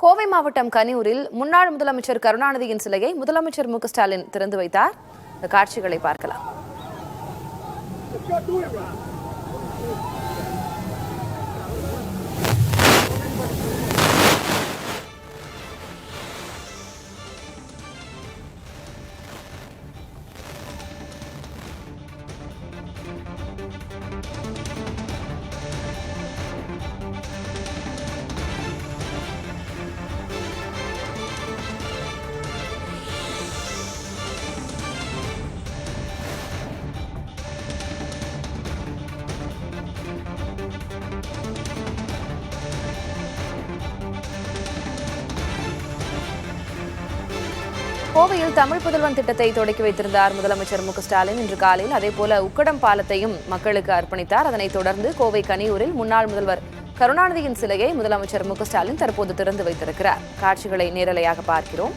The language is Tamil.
கோவை மாவட்டம் கனியூரில் முன்னாள் முதலமைச்சர் கருணாநிதியின் சிலையை முதலமைச்சர் மு.க.ஸ்டாலின் திறந்து வைத்தார். இந்த காட்சிகளை பார்க்கலாம். கோவையில் தமிழ் புதல்வன் திட்டத்தை தொடக்கி வைத்திருந்தார் முதலமைச்சர் மு.க.ஸ்டாலின். இன்று காலையில் அதேபோல உக்கடம் பாலத்தையும் மக்களுக்கு அர்ப்பணித்தார். அதனைத் தொடர்ந்து கோவை கனியூரில் முன்னாள் முதல்வர் கருணாநிதியின் சிலையை முதலமைச்சர் மு.க.ஸ்டாலின் தற்போது திறந்து வைத்திருக்கிறார். காட்சிகளை நேரலையாக பார்க்கிறோம்.